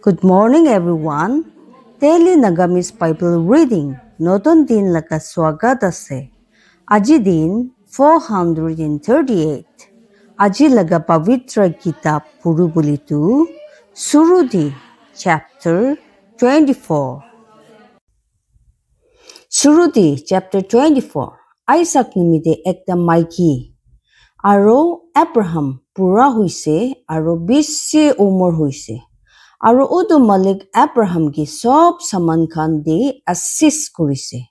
Good morning, everyone. Daily Nagamis Bible Reading. Noton din laka swagat ase. Aji din 438. Aji laga pavitra kitab puru bulitu. Surudi chapter 24. Surudi chapter 24. Isaac nimide ekta maiki. Aro Abraham pura huise aro bisi umor huise. Aro udu malik Abraham ki sob saman khan de assist kurise.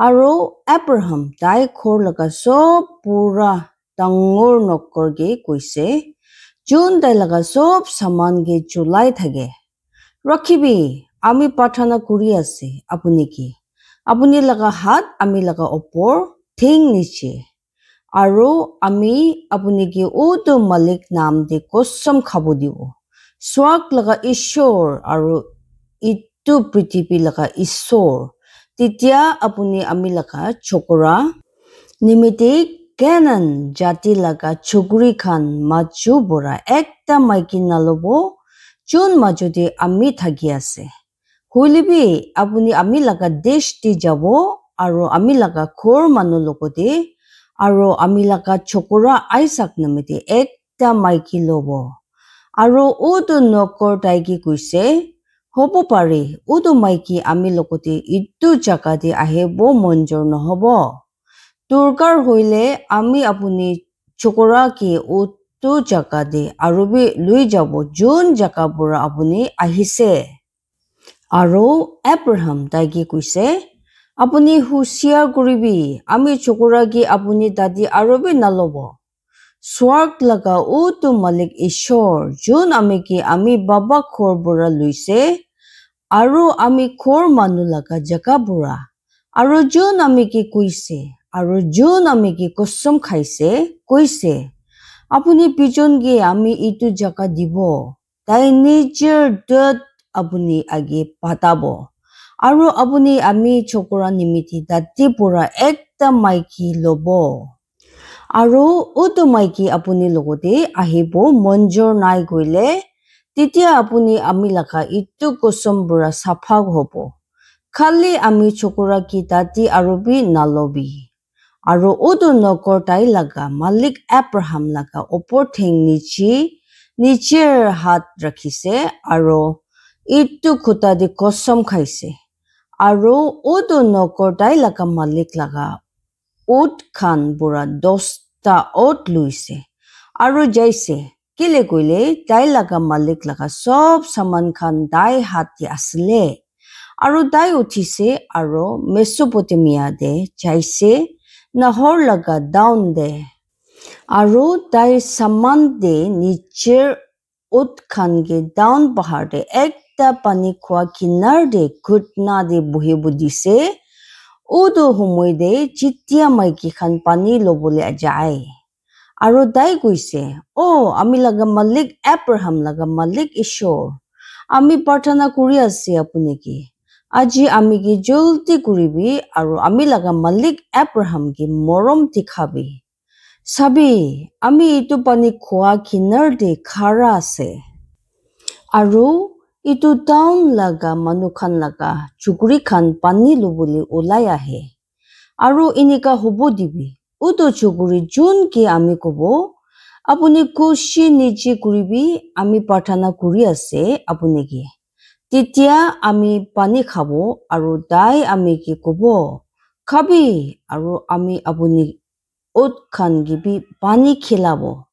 Aro Abraham dai khor laga sob pura tangor nokor ge kuise. Jun dai laga sob saman ge chulai thage. Rakhibi ami pathana kuri ase apuni ki. Apuni laga hat ami laga opor thing niche. Aro ami apuni ki udu malik nam de kosam khabo dibo. Swak laga ishor aru itu prithvi laga ishor. Titya apuni ami laga chokora nimite Kenan jati laga chokuri khan machu bora ekta maiki nalobo chun majude ami thagi ase. Hulibi apuni ami laga desh ti jabo aru ami laga khor manu logode aru ami laga chokora Isaac namite ekta maiki lobo. Aro udu nokor taiki kuise, hobo pare udu maiki ami lokote itu jakade ahebo monjor nohobo. Turkar hoile ami apuni chokora ki utu jakade arubi lui jabo jun jakabura apuni ahise. Aro Abraham taiki kuise, apuni husiar kuribi ami chokora ki apuni dadi arubi nalobo. Swarg laga utu malik ishor jun amiki ami baba khor bura luise aru ami khor manu laga jaka bura aru jun amiki kuise aru jun amiki kosum khaise kuise apuni pijon ge ami itu jaka dibo tai nijer dot apuni age patabo aru apuni ami chokora nimiti dati pura ekta maiki lobo. Aro utu maiki apuni logote ahibo monjor nai goile titia apuni ami laka itu kosum bura sapha hobo. Khali ami chokora ki tati arubi nalobi. Aro utu nokor tai laga malik Abraham laga opor theng nichir hat rakhise aro itu khuta di kosum khaise. Aro utu nokor tai laga malik laga ut khan bura dosta ot luise. Aru jaise kile koile dai laga malik laga sob saman khan dai hati asle. Aru dai uthise aro Mesopotamia de jaise Nahor laga down de. Aru dai saman de nicher ut khan ge down bahar de ekta pani khwa kinar de gutna de buhi budise. Udu humoi de chitia maiki khan pani lobole ajai. Aro dai kuise, oh ami laga malik Abraham laga malik ishor. Ami parthana kuri ase apuni ki. Aji ami ki julti kuribi aro ami laga malik Abraham ki morom tikhabi. Sabi, ami itu pani khwa kinar de khara ase. Aro itu town laga manukhan laga chukuri khan pani lubuli ulai ahe. Aro inika hobo dibi. Uto chukuri jun ki ami kobo. Apuni kushi nichi kuribi ami parthana kuri ase apuni ki. Titia ami pani khabo aro dai ami ki kobo. Khabi aro ami apuni ut khan gibi pani khilabo.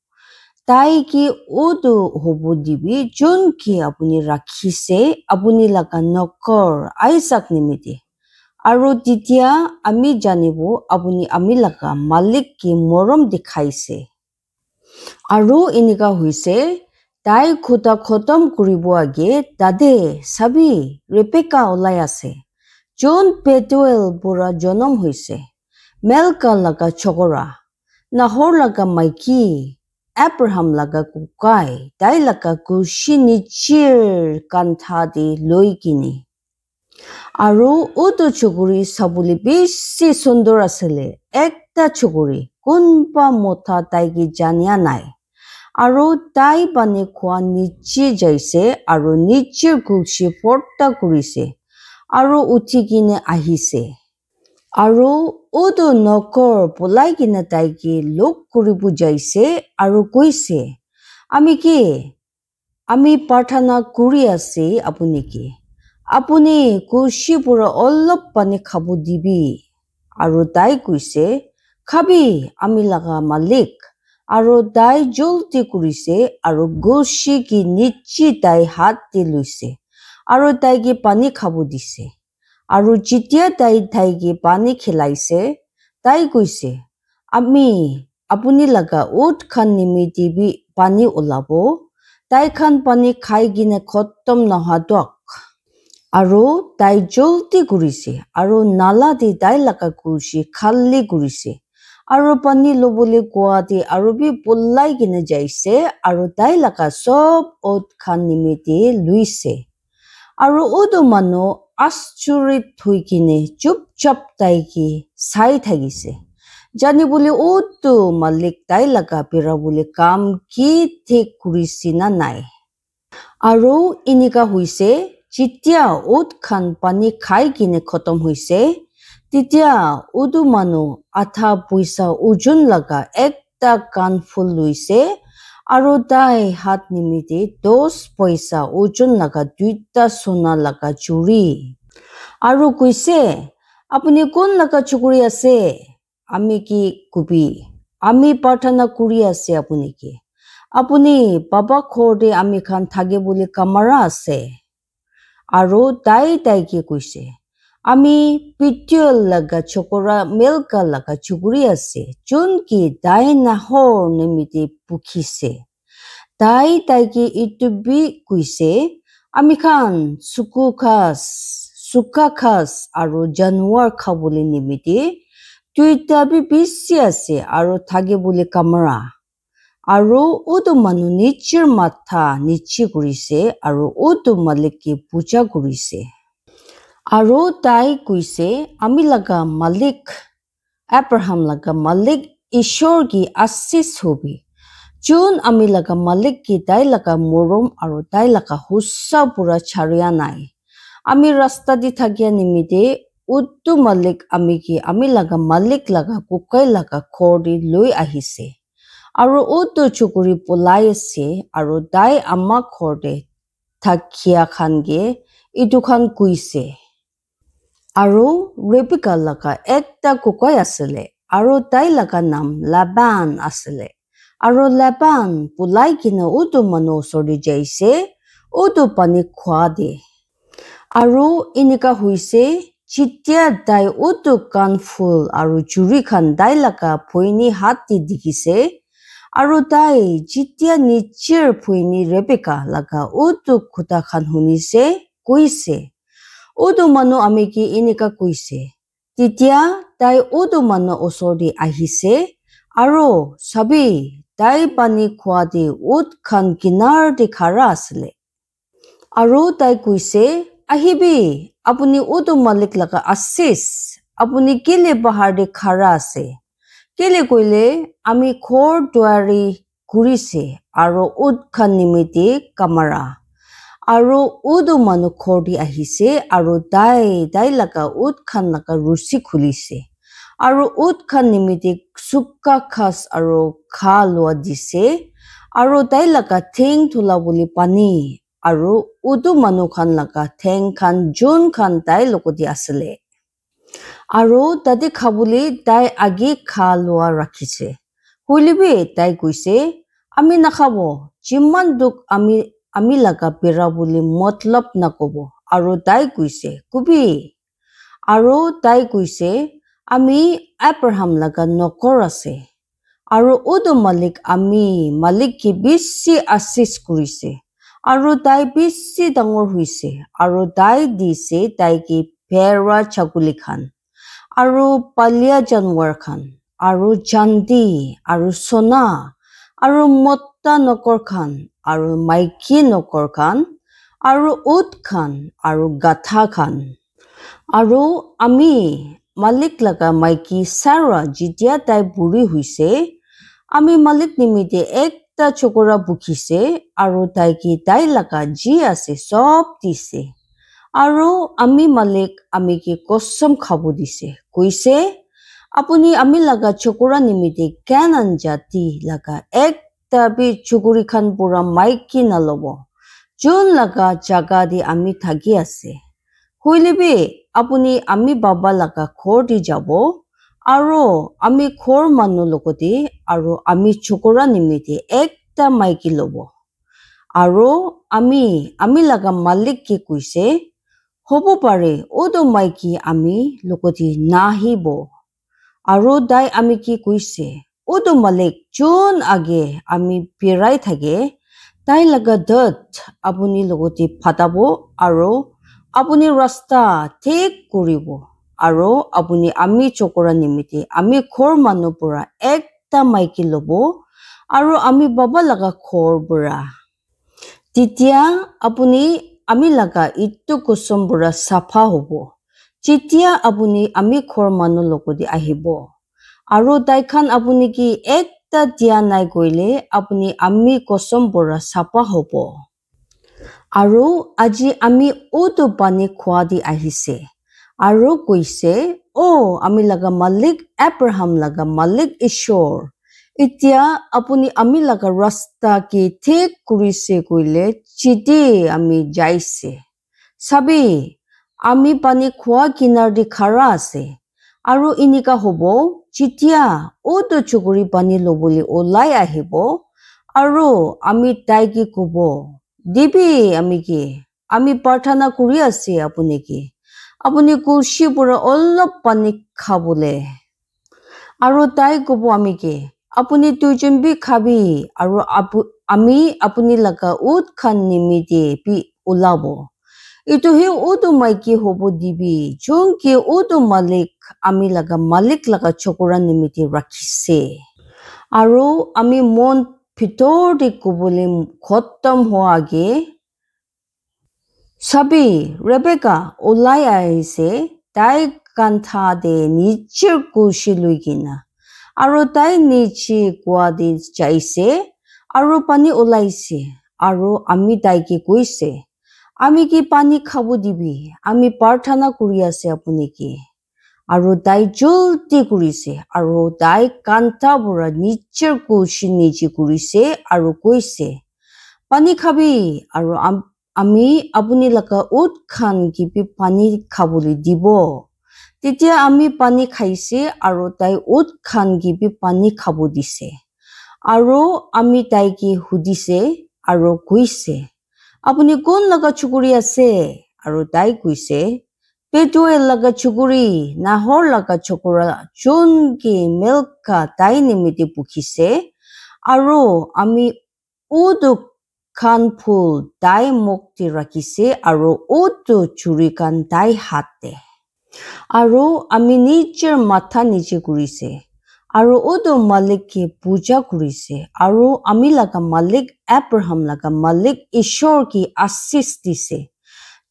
Tai ki udu hobo dibi jun ki apuni rakhise apuni laga nokor Isaac nimiti. Aro titia ami janibo apuni ami laga malik ki morom dikhaise. Aro inika huise tai khuta khotom kuribo age dade sabi Rebecca olai ase. Jun Petuel bura jonom huise. Melka laga chokora. Nahor laga maiki. Abraham laga kukai, dai laga kushi nichir kantha di loikini. Aro utu chukuri sabuli bisi sundor asile, ekta chukuri, kunpa motha taigi janya nai. আৰু তাই পানী খোৱা নিচি যাইছে আৰু নিচৰ গুলচি ফৰ্তা কৰিছে আৰু উঠি কিনে আহিছে আৰু উদু নকৰ পলাই কিনে তাইকে লগ কৰিব যাইছে আৰু কৈছে আমি প্ৰাৰ্থনা কৰি আছে আপুনি কি আপুনি কুৰ্চি পৰা অলপ পানী খাব দিবি আৰু তাই কৈছে খাবি আমি লগা মালিক আৰু তাই জলদি কৰিছে আৰু কুৰ্চি কি নিচি তাই হাত দি লৈছে আৰু তাইকে পানী খাব দিছে আৰু যেতিয়া তাইকে পানী খেলাইছে তাই কৈছে আপুনি লগা উঠ খান নিমিতি পানী ওলাব তাই খান পানী খাই কিনে খতম নহোৱাক আৰু তাই জলদি কৰিছে আৰু নালা দি তাই লগা কুৰ্চি খালী কৰিছে আৰু পানী লবলৈ কোৱাতে আৰু পলাই কিনে যাইছে আৰু তাই লগা সব উঠ খান নিমিতি লৈছে আৰু উদু মানুহ আচৰিত হৈ কিনে চুপচাপ তাইকে চাই থাকিছে জানিবলৈ উদু মালিক তাই লগা পেৰাবলৈ কাম কি ঠিক কৰিছে না নাই আৰু এনেকা হৈছে যেতিয়া উট খান পানী খাই কিনে খতম হৈছে তেতিয়া উদু মানুহ আধা পইচা ওজন লগা একটা কাণফুল লৈছে আৰু তাই হাত নিমিতি 10 পইচা ওজন লগা 2টা সোণা লগা চুৰি আৰু কৈছে আপুনি কোন লগা চুকুৰি আছে আমি কি কবি আমি প্ৰাৰ্থনা কৰি আছে আপুনি কি আপুনি বাবা ঘৰতে আমি খান থাকে বুলি কামাৰা আছে আৰু তাইকে কৈছে আমি পিটিয়ল লগা চকৰা মেলকা লগা চুকুৰি আছে যোন কি তাই নাহৰ নিমিতি পুখিছে তাইকে ইটো বি কৈছে আমি খান চুকা খাস আৰু জানুৱাৰ খাবলৈ নিমিতি 2টা বেছি আছে আৰু থাকে বুলি কামৰা আৰু উদু মানুহ নিচৰ মাথা নিচি কৰিছে আৰু উদু মালিকে পূজা কৰিছে আৰু তাই কৈছে আমি লগা মালিক আব্ৰাহাম লগা মালিক ঈশ্বৰ কি আশীষ হবি যোন আমি লগা মালিক কি তাই লগা মৰম আৰু তাই লগা হুচ্চা পুৰা চাৰিয়া নাই আমি ৰাস্তা দি থাকিয়া নিমিতে উদু মালিক আমি লগা মালিক লগা কুকাই লগা ঘৰ দি লৈ আহিছে আৰু উদু চুকুৰি পলাই আছে আৰু তাই আমাক ঘৰতে থাকিয়া খানগে ইটো খান কৈছে আৰু ৰেবিকা লগা একটা কুকাই আছিলে আৰু তাই লগা নাম লাবান আছিলে আৰু লাবান পলাই কিনে উদু মানুহ ওচৰলৈ যাইছে উদু পানী খোৱা দে আৰু এনেকা হৈছে যেতিয়া তাই উদু কাণফুল আৰু চুৰি খান তাই লগা ভৈনী হাত দি দেখিছে আৰু তাই যেতিয়া নিচৰ ভৈনী ৰেবিকা লগা উদু খুটা খান শুনিছে কৈছে উদু মানুহ আমি কি এনেকা কৈছে তেতিয়া তাই উদু মানুহ ওচৰলৈ আহিছে আৰু চাবি তাই পানী খোৱাতে উট খান কিনাৰ দি খাৰা আছিলে আৰু তাই কৈছে আহিবি আপুনি উদু মালিক লগা আশীষ আপুনি কেলে বাহাৰ দি খাৰা আছে কেলে কৈলে আমি ঘৰ দুৱাৰী ঘূৰিছে আৰু উট খান নিমিতি কামাৰা আৰু উদু মানুহ ঘৰ দি আহিছে আৰু তাই লগা উট খান লগা ৰুচি খুলিছে আৰু উট খান নিমিতি চুকা খাস আৰু খা লোৱা দিছে আৰু তাই লগা ঠেং থোলা বুলি পানী আৰু উদু মানুহ খান লগা ঠেং খান যোন খান তাই লগতে আছিলে আৰু তাতে খাবলৈ তাই আগে খা লোৱা ৰাখিছে শুলিবি তাই কৈছে আমি নাখাব যিমান দুখ আমি লগা পেৰা বুলি মতলব নকব আৰু তাই কৈছে কবি আৰু তাই কৈছে আমি আব্ৰাহাম লগা নকৰ আছে আৰু উদু মালিক কি বেছি আশীষ কৰিছে আৰু তাই বেছি ডাঙৰ হৈছে আৰু তাই দিছে তাইকে ভেড়া ছাগলী খান আৰু পালিয়া জানুৱাৰ খান আৰু চান্দি আৰু সোণা আৰু মতা নকৰ খান আৰু মাইকী নকৰ খান আৰু উট খান আৰু গাথা খান আৰু আমি মালিক লগা মাইকী চাৰা যেতিয়া তাই বুঢ়ী হৈছে আমি মালিক নিমিতে ekta chokora bukhise aru taiki tai laga ji ase sob dise aru ami malik ami ki kosam khabo dise koise apuni ami laga chokora nimite kanan jati laga ekta bi chukuri khan pura maiki nalobo jun laga jaga di ami thaki ase hoilebi apuni ami baba laga khor di jabo aro ami khor manu logoti aro ami chokora nimite ekta maiki lobo aro ami laga malik ki koise hobo pare odo maiki ami logoti nahibo aro dai ami ki koise odo malik jun age ami pirai thage tai laga dot apuni logoti phatabo aro apuni rasta thik kuribo aro apuni ami chokora nimite ami khor manu pura ekta maiki lobo aro ami baba laga khor pura titia apuni ami laga itu kusum pura safa hobo titia apuni ami khor manu logodi ahibo aro daikhan apuni ki ekta dia nai koile apuni ami kusum pura safa hobo aro aji ami utu pani khwa di ahise aro koise ami laga malik Abraham laga malik Ishor itia apuni ami laga rasta ki thik kurise koile chiti ami jaise sabi ami pani khwa kinar di khara ase aro inika hobo chitia utu chukuri pani loboli olai ahibo aro ami taiki kobo dibi ami parthana kuri ase apuni kulshi pura olop pani khabole aro tai kobo apuni tuijon bi khabi aro ami apuni laga ut khan nimite bi ulabo itu hi utu maiki hobo dibi junki utu malik ami laga malik laga chokora nimite rakhise aro ami mon pitor di kobole khotam hoage sabi Rebecca olai aise tai kantha de nichir kushi luigina aro tai nichi kwa di jaise aro pani olaise aro ami tai ki koise ami ki pani khabo dibi ami parthana kuri ase apuni ki aro tai julti kurise aro tai kantha bura nichir kushi nichi kurise aro koise pani khabi aro ami apuni laga ut khan ki bi pani khaboli dibo titia ami pani khaise aro tai ut khan ki bi pani khabo dise aro ami tai ki hudise aro koise apuni kon laga chukuri ase aro tai koise Petuel laga chukuri Nahor laga chokora chun ki Milka tai nimite pukhise aro ami udu khan phul tai mukti rakise aro utu churi kan tai hatte aro ami nicher matha niche kurise aro udu malik ki puja kurise aro ami laga malik Abraham laga malik Ishor ki asis dise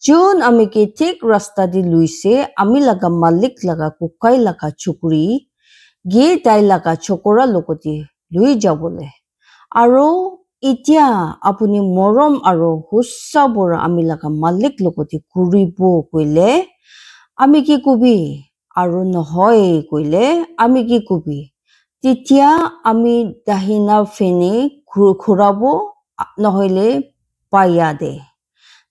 jun ami ki thik rasta di luise ami laga malik laga kukai laga chukuri ge tai laga chokora lokoti lui jabole aro itia apuni morom aro hussa bora ami laga malik lokoti kuribo koile ami ki kubi aro nohoi koile ami ki kubi titia ami dahina feni khurabo nohoile paya de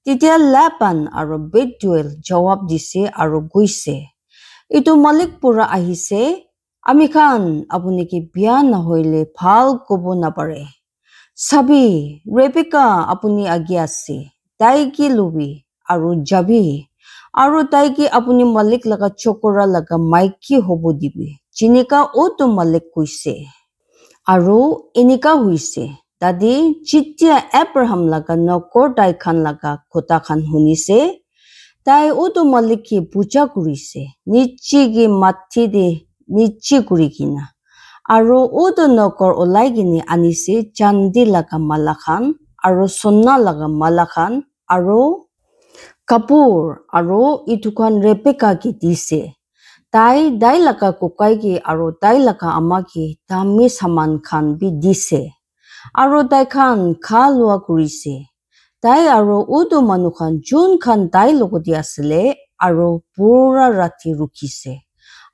titia Laban aro Betuel jawab dise aro guise itu malik pura ahise ami khan apuni ki biya nohoile phal kobo napare sabi Rebecca apuni agi ase tai ki lubi aro jabi aro tai ki apuni malik laga chokora laga maiki hobo dibi jinika utu malik kuise aro inika huise tadi chitia Abraham laga nokor tai khan laga kota khan hunise tai utu malik ki puja kurise nichi gi mathi de nichi kurikina aro utu nokor olai gini anise chandi laga mala khan aro sonna laga mala khan aro kapur aro itukan Rebecca ki dise tai dai laga kukai ki aro dai laga ama ki tami saman khan bi dise Aro tai khan kha lua kurise. Tai aro udu manu khan jun khan tai logoti asile aro pura rati rukise.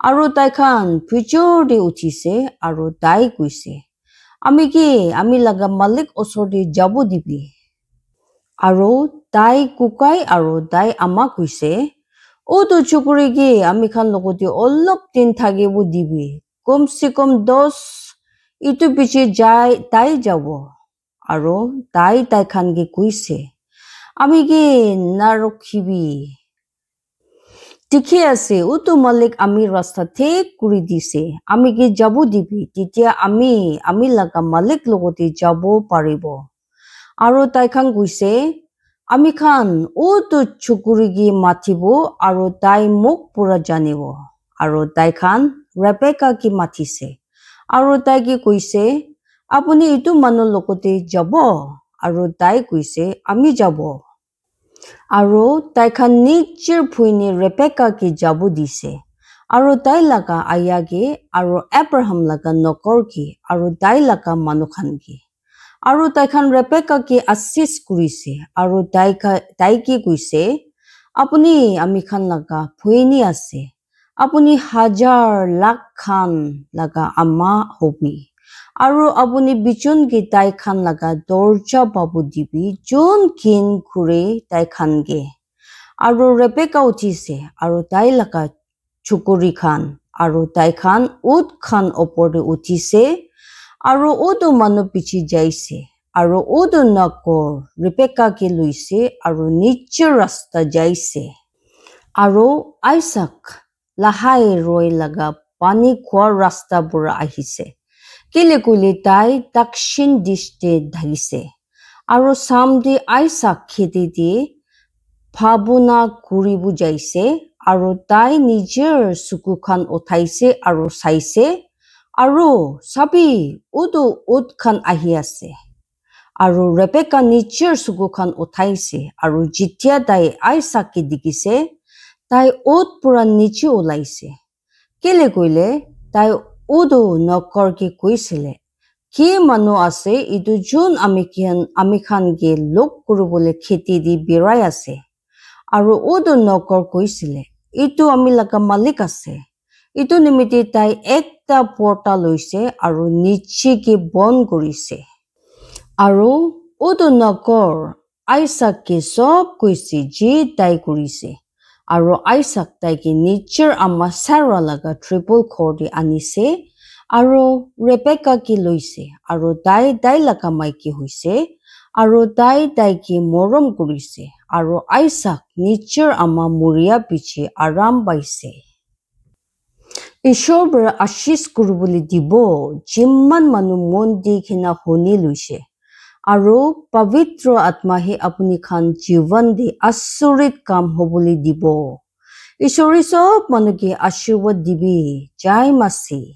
Aro tai khan pichor de uthise aro tai kuise. Ami laga malik osor de jabo dibi. Aro tai kukai aro tai ama kuise. Udu chukuri ki ami khan logoti olop din thagibu dibi. Kom se kom 10 itu piche jai tai jabo. Aro tai khan ki kuise. Ami ki narokhibi. Tikhe ase utu malik ami rasta thik kuri dise. Ami ki jabu dibi. Titia ami laga malik logoti jabo paribo. Aro tai khan kuise. Ami khan utu chukuri ki mathibo aro tai muk pura janibo. Aro tai khan Rebecca ki mathise. Aro tai ki kuise. Apuni itu manu lokote jabo. Aro tai kuise ami jabo. Aro tai khan nijir phuini Rebecca ki jabu dise. Aro tai laga aya ki aro Abraham laga nokor ki aro tai laga manu khan ki. Aro tai khan Rebecca ki assist kurise. Aro tai ki kuise. Apuni ami khan laga phuini ase. Apuni hajar lakh khan laga ama hobi. Aro apuni bichun ki tai khan laga dorja babu dibi jun kin kure tai khan ge. Aro Rebecca uthise. Aro tai laga chukuri khan. Aro tai khan ut khan opor de uthise. Aro udu manu pichi jaise. Aro udu nakor Rebecca ki luise. Aro niche rasta jaise. Aro Isaac lahai roi laga pani khwa rasta bura ahise. Kile kule tai dakshin dishte dhagise. Aro samdi Isaac khete di phabuna kuribu jaise. Aro tai nijer suku khan uthaise aro saise. Aro sabi udu ut khan ahi ase. Aro Rebecca nijer suku khan uthaise. Aro jitia tai Isaac ki dikise. Tai ut pura niche ulaise. Kile kule tai udu nokor ki kuisile. Ki manu ase itu jun ami khan ge lok kurubole kheti di birai ase. Aro udu nokor kuisile. Itu ami laga malik ase. Itu nimiti tai ekta porta loise aro niche ki bon kurise. Aro udu nokor Isaac ki sob kuisi ji tai kurise. Aro Isaac tai ki nicher ama Sarah laga triple cord anise. Aro Rebecca ki loise. Aro tai laga maiki hoise. Aro tai ki morom kurise. Aro Isaac nicher ama muria piche aram baise. Ishor bara ashish kurubuli dibo. Jimman manu mondi kina honi luise. Aro pavitro atmahi apuni khan jivan di asurit kam hobuli dibo. Ishori sob manu ki ashirwad dibi. Jai Masi.